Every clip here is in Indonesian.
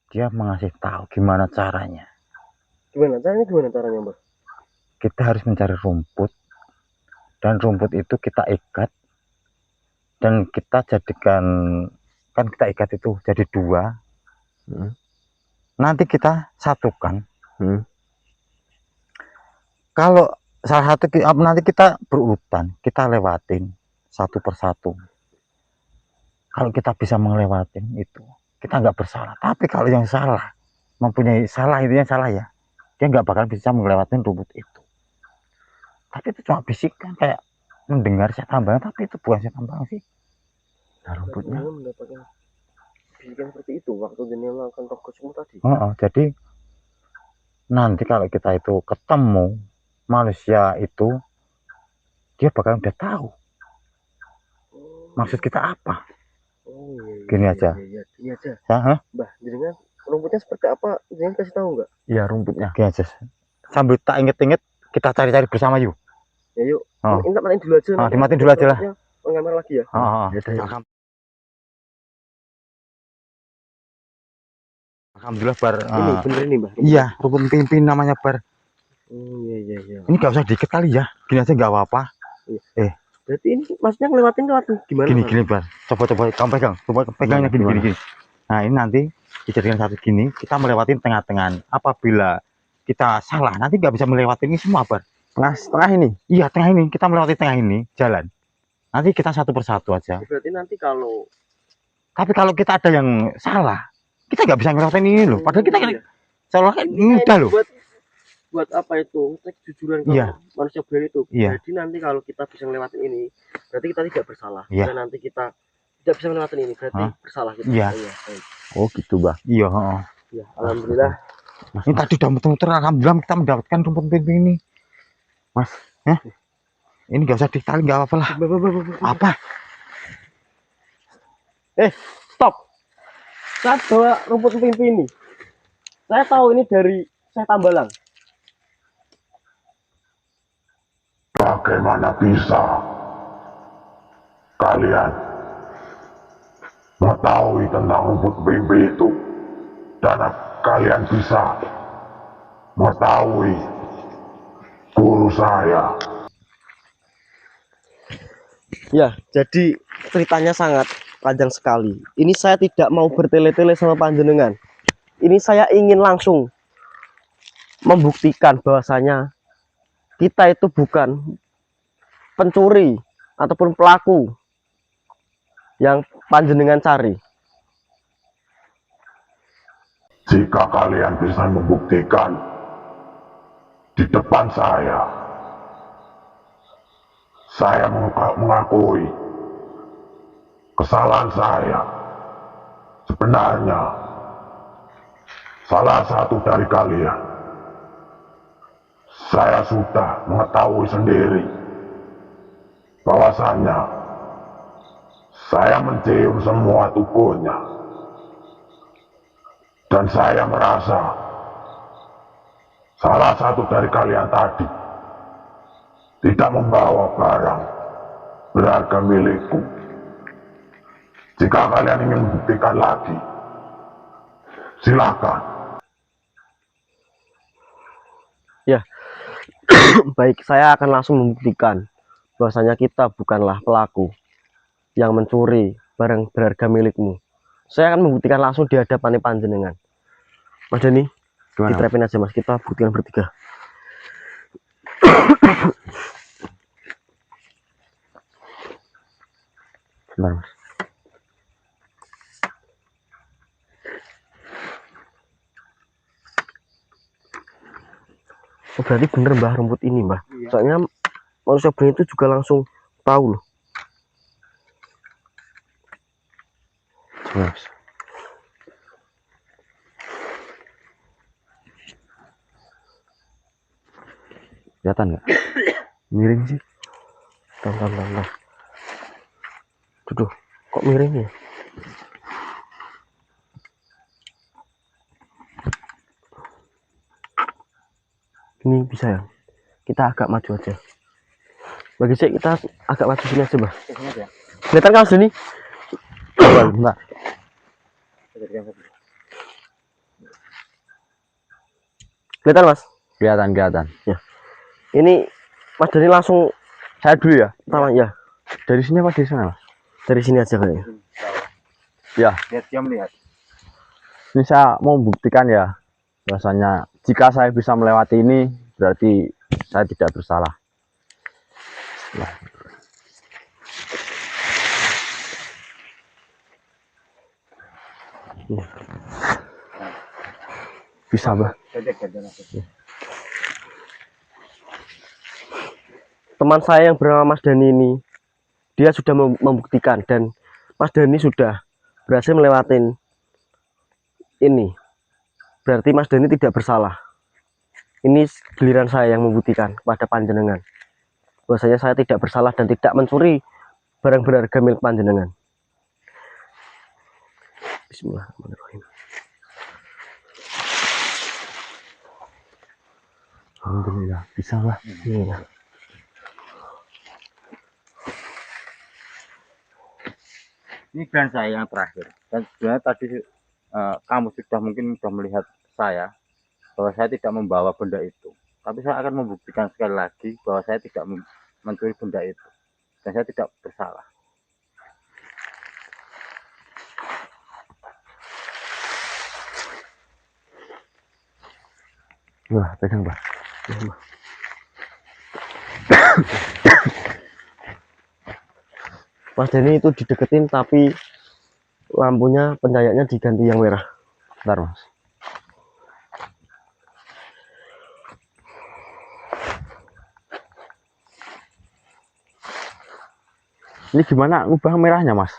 dia mengasih tahu gimana caranya. Gimana caranya, Mbah? Kita harus mencari rumput, dan rumput itu kita ikat, dan kita jadikan, kan kita ikat itu jadi 2. Nanti kita satukan. Kalau salah satu nanti kita berurutan, kita lewatin satu persatu. Kalau kita bisa melewatin itu, kita nggak bersalah. Tapi kalau yang salah, mempunyai salah, intinya salah ya, dia nggak bakal bisa melewati rumput itu. Tapi itu cuma bisikan, kayak mendengar saya tambahan, tapi itu bukan saya tambahan sih. Nah, rumputnya mendapatkan bisikan seperti itu waktu dia melakukan tugasmu tadi. Jadi nanti kalau kita itu ketemu manusia itu, dia bakal udah tahu maksud kita apa. Gini aja. Gini aja. Ya, Mbah, jenengan rumputnya seperti apa? Jenengan kasih tahu nggak? Iya, rumputnya. Gini aja. Sambil tak inget-inget, kita cari-cari bersama yuk. Ya yuk. Ini matiin dulu aja. Dimatiin dulu aja lah. Pengamar lagi ya. Alhamdulillah bar. Ini bener ini, Mbah. Iya, rumput pimpin namanya bar. Iya. Ini nggak usah dikit kali ya. Gini aja nggak apa-apa. Berarti ini maksudnya ngelewatin gimana? Gini bar. Coba kamu pegang. Coba pegangnya gini. Nah, ini nanti dijadikan satu gini, kita melewati tengah-tengah. Apabila kita salah, nanti nggak bisa melewati ini semua bar. Tengah ini? Iya, tengah ini. Kita melewati tengah ini, jalan. Nanti kita satu persatu aja. Berarti nanti kalau... Tapi kalau kita ada yang salah, kita nggak bisa ngelewatin ini loh. Padahal kita kan salah kan mudah loh. Buat apa itu? Kejujuran manusia benar itu. Jadi nanti kalau kita bisa ngelewatin ini, berarti kita tidak bersalah. Dan nanti kita tidak bisa ngelewatin ini, berarti bersalah kita. Iya. Oh gitu, Bah. Iya. Ya, alhamdulillah. Mas, ini tadi udah muter-muter, alhamdulillah kita mendapatkan rumput pimpin ini. Mas, ini nggak usah ditali, nggak apa-apa lah. Apa? Stop. Saya bawa rumput pimpin ini. Saya tahu ini dari saya Tambalang. Bagaimana bisa kalian mengetahui tentang rumput pimpin itu, dan kalian bisa mengetahui guru saya? Ya, jadi ceritanya sangat panjang sekali. Ini saya tidak mau bertele-tele sama panjenengan. Ini saya ingin langsung membuktikan bahwasanya kita itu bukan pencuri ataupun pelaku yang panjenengan cari. Jika kalian bisa membuktikan di depan saya mengakui kesalahan saya. Sebenarnya salah satu dari kalian, saya sudah mengetahui sendiri bahwasannya saya mencium semua tubuhnya, dan saya merasa salah satu dari kalian tadi tidak membawa barang berharga milikku. Jika kalian ingin membuktikan lagi, silakan. Ya, baik, saya akan langsung membuktikan bahwasanya kita bukanlah pelaku yang mencuri barang berharga milikmu. Saya akan membuktikan langsung di hadapan panjenengan. Mas Dani, diterapin aja Mas, kita buktikan bertiga. Sebentar, Mas. Oh, berarti bener Mbah rumput ini Mbah. Soalnya manusia benih itu juga langsung tahu loh. Mas. Kelihatan nggak? Miring sih. Tunggu. Duh, kok miring ya? Ini bisa ya? Kita agak maju aja. Bagi saya kita agak maju sini aja, Mbah. Kelihatan kan sini? Bentar. Kelihatan Mas? Kelihatan, kelihatan. Ini Mas Dani langsung Saya dulu ya. pertama ya. Dari sini apa dari sana, Mas? Dari sini aja kayaknya. Ya, Lihat dia melihat. ini saya mau membuktikan ya, bahwasanya jika saya bisa melewati ini, berarti saya tidak bersalah. Bisa, Mbak. Teman saya yang bernama Mas Dani ini, dia sudah membuktikan, dan Mas Dani sudah berhasil melewatin ini. Berarti Mas Dani tidak bersalah. Ini giliran saya yang membuktikan kepada panjenengan bahwasanya saya tidak bersalah dan tidak mencuri barang berharga milik panjenengan. Bismillahirrahmanirrahim. Alhamdulillah, bisa, Mbak. Iya. Ini grand saya yang terakhir. Dan sebenarnya tadi kamu mungkin sudah melihat saya bahwa saya tidak membawa benda itu. Tapi saya akan membuktikan sekali lagi bahwa saya tidak mencuri benda itu. Dan saya tidak bersalah. Wah, pegang, Mbak. Mas Dani itu dideketin tapi lampunya pencahayaannya diganti yang merah. Bentar, Mas. Ini gimana ngubah merahnya, Mas?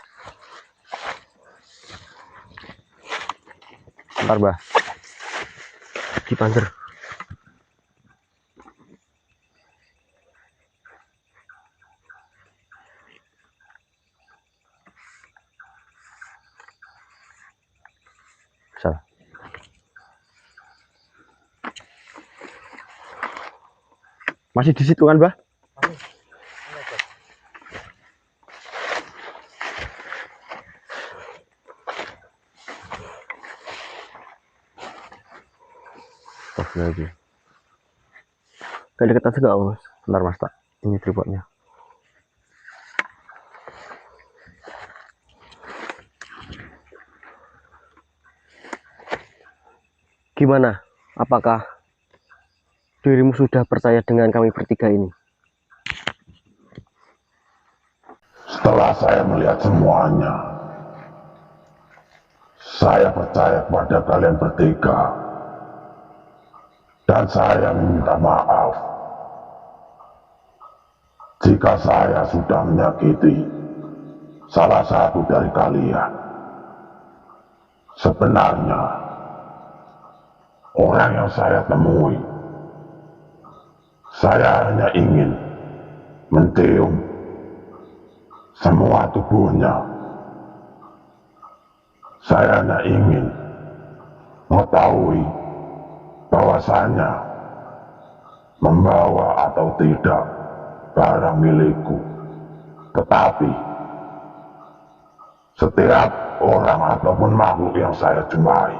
Bentar, Mbak. Di panzer. Bisa. Masih di situ kan, Mbak? Lagi. Kayak dekat aja nggak, Mas? Bentar, Mas, tak. Ini tripodnya. Gimana? Apakah dirimu sudah percaya dengan kami bertiga ini? Setelah saya melihat semuanya, saya percaya kepada kalian bertiga. Dan saya meminta maaf jika saya sudah menyakiti salah satu dari kalian. Sebenarnya, orang yang saya temui, saya hanya ingin mencium semua tubuhnya. Saya hanya ingin mengetahui bahwasanya membawa atau tidak barang milikku. Tetapi setiap orang ataupun makhluk yang saya jumpai,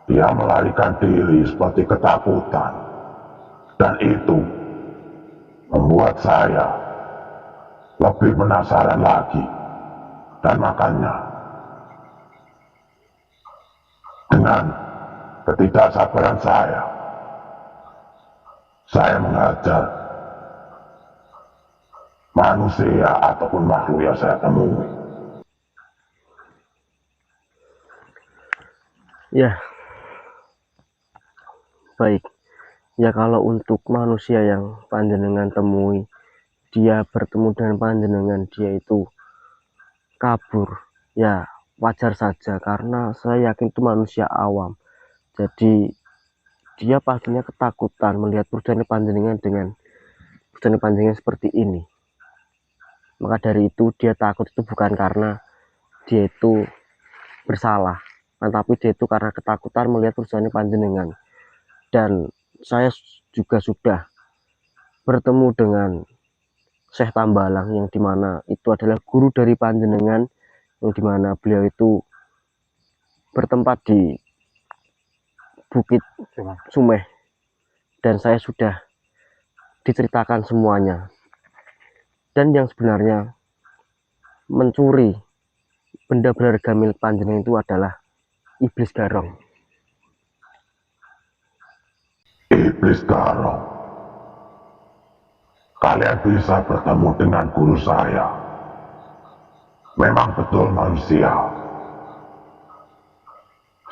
dia melarikan diri seperti ketakutan, dan itu membuat saya lebih penasaran lagi. Dan makanya dengan ketidaksabaran saya mengajar manusia ataupun makhluk yang saya temui. Ya, baik. Ya, kalau untuk manusia yang panjenengan temui, dia bertemu dengan panjenengan, dia itu kabur, ya wajar saja, karena saya yakin itu manusia awam. Jadi dia pastinya ketakutan melihat perjalanan panjenengan dengan perjalanan panjenengan seperti ini. Maka dari itu dia takut itu bukan karena dia itu bersalah, tetapi dia itu karena ketakutan melihat perjalanan panjenengan. Dan saya juga sudah bertemu dengan Syekh Tambalang, yang dimana itu adalah guru dari panjenengan, yang dimana beliau itu bertempat di Bukit Sumeh, dan saya sudah diceritakan semuanya. Dan yang sebenarnya mencuri benda berharga milik panjenengan itu adalah Iblis Garong. Iblis Garong, kalian bisa bertemu dengan guru saya. Memang betul manusia.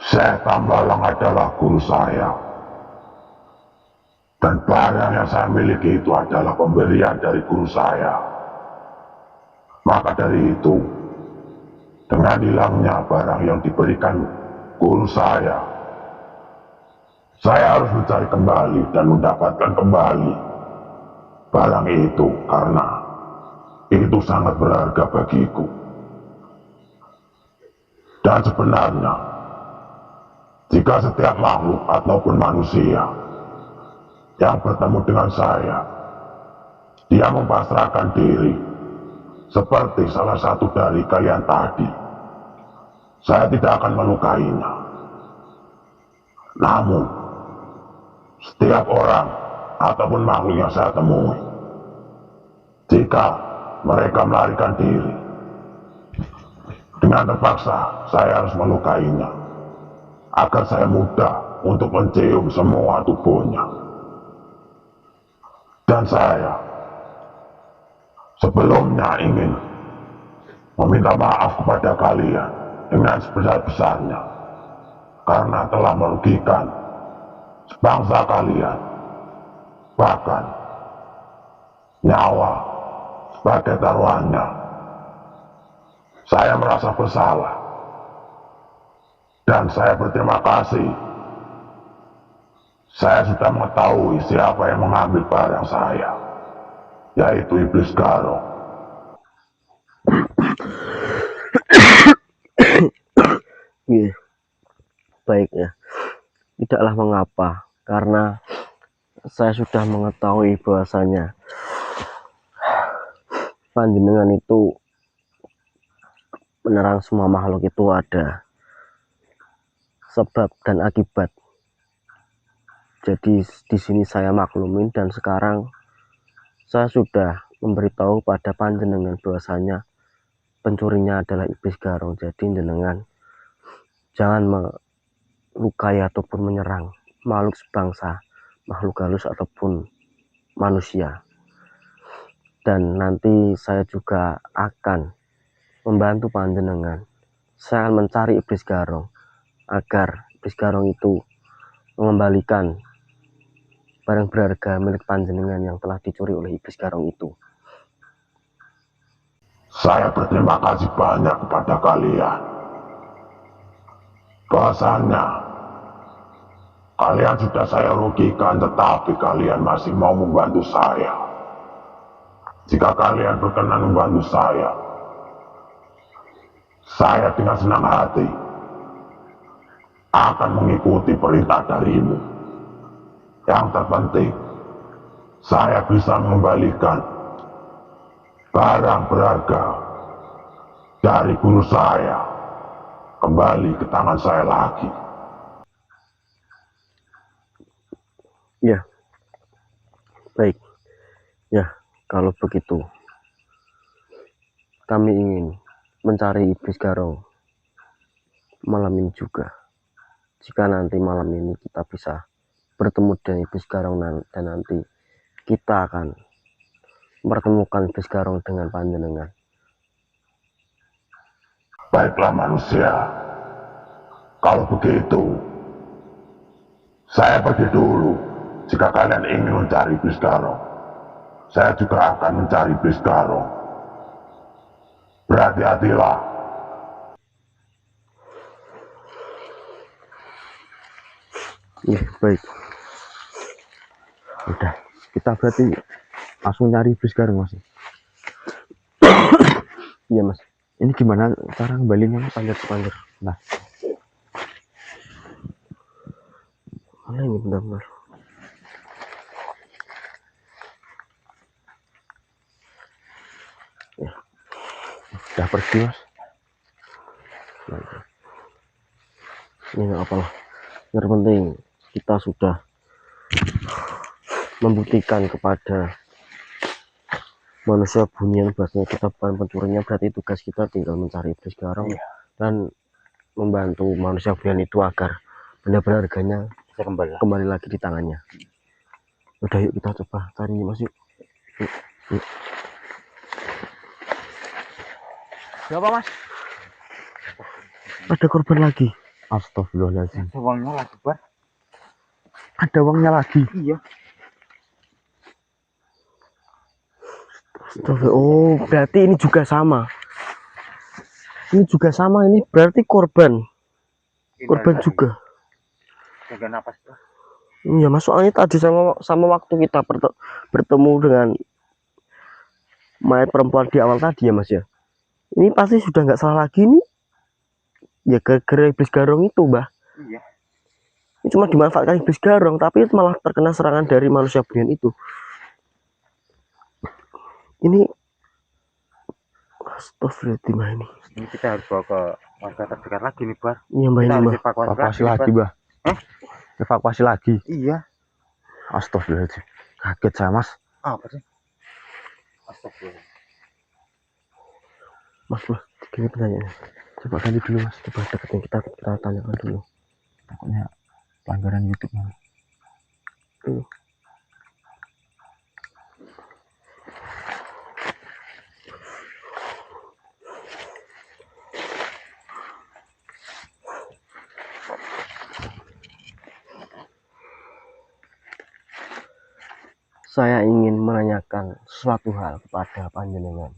Syekh Tambalang adalah guru saya. Dan barang yang saya miliki itu adalah pemberian dari guru saya. Maka dari itu, dengan hilangnya barang yang diberikan guru saya harus mencari kembali dan mendapatkan kembali barang itu, karena itu sangat berharga bagiku. Dan sebenarnya, jika setiap makhluk ataupun manusia yang bertemu dengan saya, dia mempasrahkan diri seperti salah satu dari kalian tadi, saya tidak akan melukainya. Namun, setiap orang ataupun makhluk yang saya temui, jika mereka melarikan diri, dengan terpaksa saya harus melukainya, agar saya mudah untuk mencium semua tubuhnya. Dan saya sebelumnya ingin meminta maaf kepada kalian dengan sebesar-besarnya, karena telah merugikan sebangsa kalian, bahkan nyawa sebagai taruhannya. Saya merasa bersalah, dan saya berterima kasih. Saya sudah mengetahui siapa yang mengambil barang saya, yaitu Iblis Garong. Baik ya, tidaklah mengapa, karena saya sudah mengetahui bahwasanya panjenengan itu menerang semua makhluk itu ada sebab dan akibat. Jadi di sini saya maklumin, dan sekarang saya sudah memberitahu pada panjenengan bahwasanya pencurinya adalah Iblis Garong. Jadi jenengan jangan melukai ataupun menyerang makhluk sebangsa, makhluk halus ataupun manusia. Dan nanti saya juga akan membantu panjenengan. Saya akan mencari Iblis Garong agar Iblis Garong itu mengembalikan barang berharga milik panjenengan yang telah dicuri oleh Iblis Garong itu. Saya berterima kasih banyak kepada kalian. Bahasanya, kalian sudah saya rugikan, tetapi kalian masih mau membantu saya. Jika kalian berkenan membantu saya dengan senang hati akan mengikuti perintah darimu. Yang terpenting, saya bisa mengembalikan barang berharga dari guru saya kembali ke tangan saya lagi. Ya, baik. Ya, kalau begitu, kami ingin mencari Iblis Garong malam ini juga. Jika nanti malam ini kita bisa bertemu dengan Iblis Garong, dan nanti kita akan mempertemukan Iblis Garong dengan panjenengan. Baiklah manusia, kalau begitu saya pergi dulu. Jika kalian ingin mencari Iblis Garong, saya juga akan mencari Iblis Garong. Berhati-hatilah. Ya, baik. Udah, kita berarti langsung nyari Iblis Garong, Mas. Iya, Mas. Ini gimana cara kembalinya, Mas? Panjat. Nah, Mana ini benar-benar? Ya, udah pergi, Mas. ini nggak apa-apa. Yang penting kita sudah membuktikan kepada manusia bunian bahwasanya kita bukan pencurinya, berarti tugas kita tinggal mencari iblis garong dan membantu manusia bunian itu agar benar-benar harganya Saya kembali. kembali lagi di tangannya. Udah, yuk kita coba cari Mas, yuk. Yuk. Siapa Mas? Ada korban lagi. Astagfirullahaladzim. Uangnya lagi, Bar. Ada uangnya lagi. Iya. Oh, berarti ini juga sama. Ini juga sama, ini berarti korban. Korban juga. Jaga napas, Bar. Iya, soalnya tadi sama waktu kita bertemu dengan mayat perempuan di awal tadi ya Mas ya. Ini pasti sudah nggak salah lagi nih. Ya gara-gara iblis garong itu, Mbah. Iya. Ini cuma dimanfaatkan iblis garong, tapi malah terkena serangan dari manusia bunian itu. Ini astagfirullahaladzim ini. Ini kita harus bawa ke warga terdekat lagi nih, Bar. Iya, Mbah, Kita ini, harus Mbah. Evakuasi nih, lagi, Bar. Mbah. Evakuasi lagi. Iya. Astagfirullahaladzim. Kaget saya, Mas. Apa sih? Astagfirullah. Mas, gini pertanyaannya. Coba ganti dulu, Mas. Coba deketin, kita tanyakan dulu. Takutnya pelanggaran YouTube, Mas. Saya ingin menanyakan suatu hal kepada panjenengan.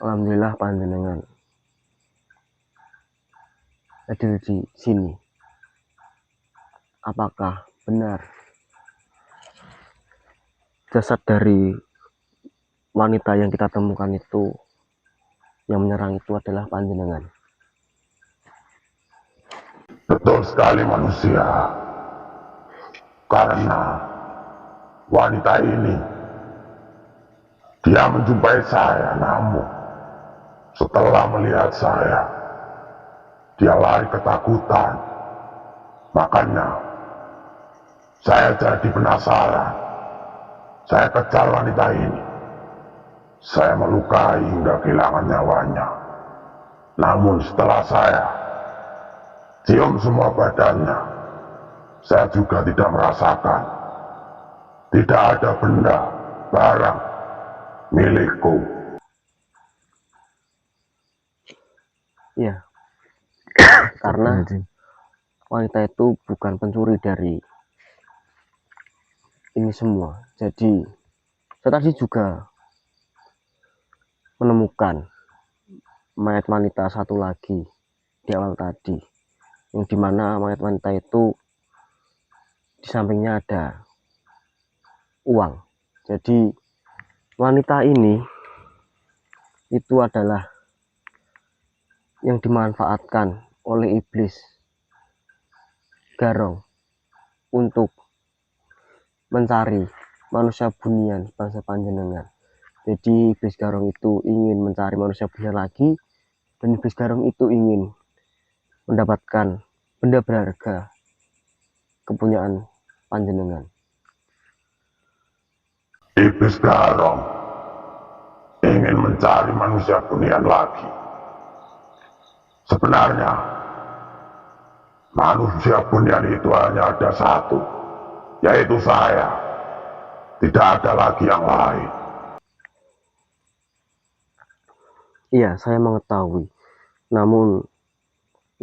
Alhamdulillah panjenengan hadir di sini. Apakah benar jasad dari wanita yang kita temukan itu, yang menyerang itu adalah panjenengan? Betul sekali manusia. Karena wanita ini, dia menjumpai saya, namun setelah melihat saya, dia lari ketakutan. Makanya saya jadi penasaran. Saya kejar wanita ini. Saya melukai hingga kehilangan nyawanya. Namun setelah saya cium semua badannya, saya juga tidak merasakan. Tidak ada benda, barang milikku. Iya. Karena wanita itu bukan pencuri dari ini semua. Jadi saya tadi juga menemukan mayat wanita satu lagi di awal tadi, yang dimana mayat wanita itu di sampingnya ada uang. Jadi wanita ini itu adalah yang dimanfaatkan oleh iblis garong untuk mencari manusia bunian bangsa panjenengan. Jadi iblis garong itu ingin mencari manusia bunian lagi, dan iblis garong itu ingin mendapatkan benda berharga kepunyaan panjenengan. Iblis garong ingin mencari manusia bunian lagi. Sebenarnya manusia bunian itu hanya ada satu, yaitu saya. Tidak ada lagi yang lain. Iya, saya mengetahui. Namun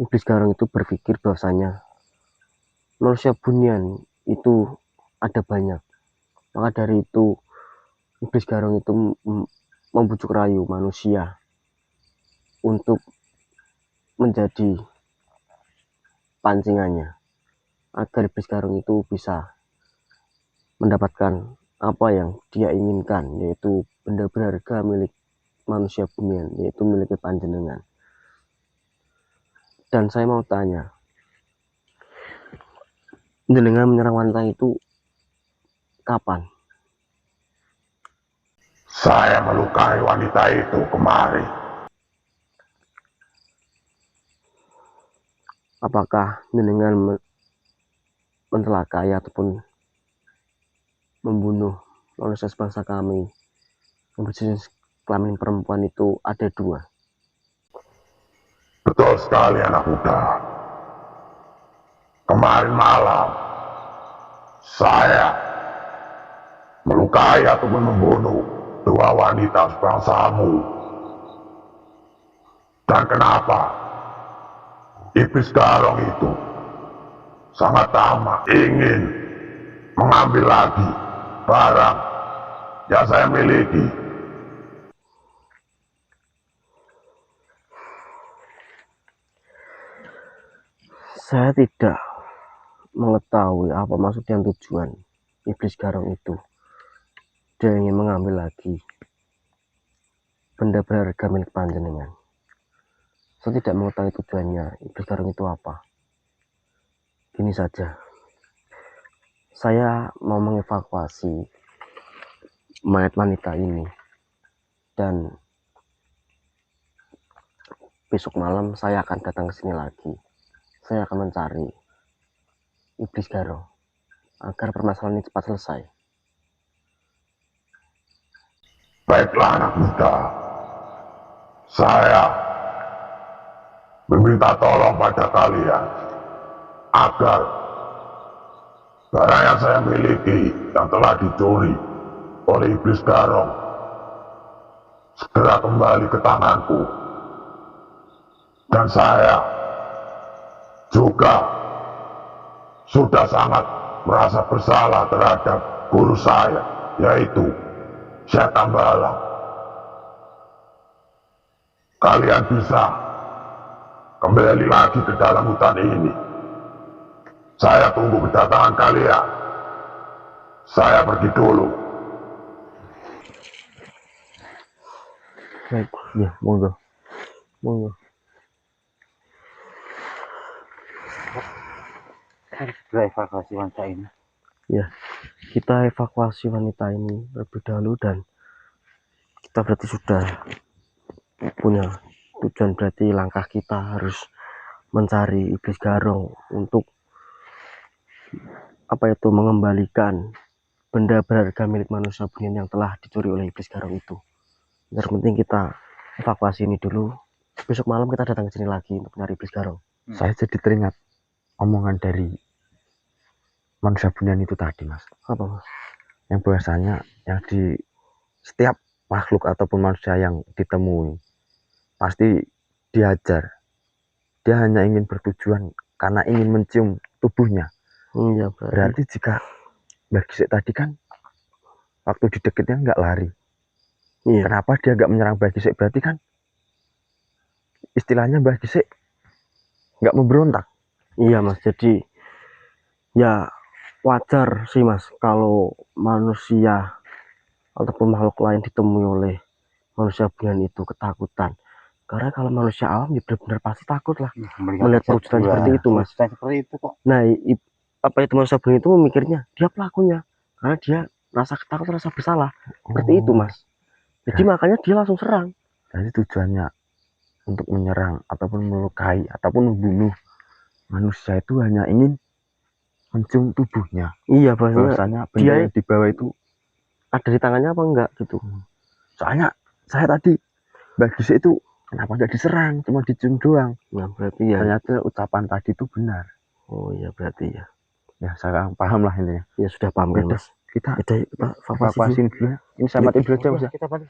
iblis garong itu berpikir bahwasanya manusia bunian itu ada banyak. Maka dari itu iblis garong itu membujuk rayu manusia untuk menjadi pancingannya, agar iblis garong itu bisa mendapatkan apa yang dia inginkan, yaitu benda berharga milik manusia bunian, yaitu milik panjenengan. Dan saya mau tanya, jenengan menyerang wanita itu kapan? Saya melukai wanita itu kemarin. Apakah jenengan mencelakai ataupun membunuh manusia sebangsa kami yang berjenis kelamin perempuan itu ada 2. Betul sekali anak muda. Kemarin malam, saya melukai ataupun membunuh 2 wanita sebangsamu. Dan kenapa? Iblis Garong itu sangat tamak ingin mengambil lagi barang yang saya miliki. Saya tidak mengetahui apa maksud dan tujuan Iblis Garong itu. Dia ingin mengambil lagi benda berharga milik panjenengan. Saya tidak mengetahui tujuannya Iblis Garong itu apa. Gini saja, saya mau mengevakuasi mayat wanita ini, dan besok malam saya akan datang ke sini lagi. Saya akan mencari Iblis Garong agar permasalahan ini cepat selesai. Baiklah anak muda, saya meminta tolong pada kalian agar barang yang saya miliki yang telah dicuri oleh Iblis Garong segera kembali ke tanganku. Dan saya juga sudah sangat merasa bersalah terhadap guru saya, yaitu Syekh Tambalang. Kalian bisa kembali lagi ke dalam hutan ini. Saya tunggu kedatangan kalian. Saya pergi dulu. Baik, ya, monggo. Harus segera evakuasi wanita ini. Ya, kita evakuasi wanita ini lebih dahulu, dan kita berarti sudah punya tujuan. Berarti langkah kita harus mencari Iblis Garong untuk mengembalikan benda berharga milik manusia bunian yang telah dicuri oleh Iblis Garong itu. Yang penting kita evakuasi ini dulu. Besok malam kita datang ke sini lagi untuk mencari Iblis Garong. Saya jadi teringat omongan dari manusia bunian itu tadi, Mas. Apa, Mas? Yang bahasanya yang di setiap makhluk ataupun manusia yang ditemui pasti diajar. Dia hanya ingin bertujuan karena ingin mencium tubuhnya. Iya, Berarti jika Mbah Gisik tadi kan waktu dideketnya nggak lari. iya. Kenapa dia nggak menyerang Mbah Gisik? Berarti kan istilahnya Mbah Gisik nggak memberontak. Iya, Mas. Jadi ya wajar sih, Mas, kalau manusia ataupun makhluk lain ditemui oleh manusia bunian itu ketakutan. Karena kalau manusia awam ya benar-benar pasti takut lah melihat perwujudan seperti itu, Mas. Seperti itu kok. Nah, apa itu manusia bunian itu memikirnya dia pelakunya, karena dia rasa takut, rasa bersalah. Seperti itu, Mas. Jadi makanya dia langsung serang. Jadi tujuannya untuk menyerang ataupun melukai ataupun membunuh manusia itu hanya ingin mencium tubuhnya. Iya, bahasanya Bahwasanya benda dia yang dibawa itu ada di tangannya apa enggak gitu. soalnya saya tadi Mbah Gisik itu kenapa nggak diserang, cuma dicium doang. Nah, berarti ya. Ternyata ucapan tadi itu benar. Oh iya, berarti ya. Ya saya paham lah intinya. Ya sudah paham kan, Udah, Mas. kita Udah, kita evakuasi dulu. evakuasiin dulu ya. Ini saya matiin dulu aja, Mas. Kita balik.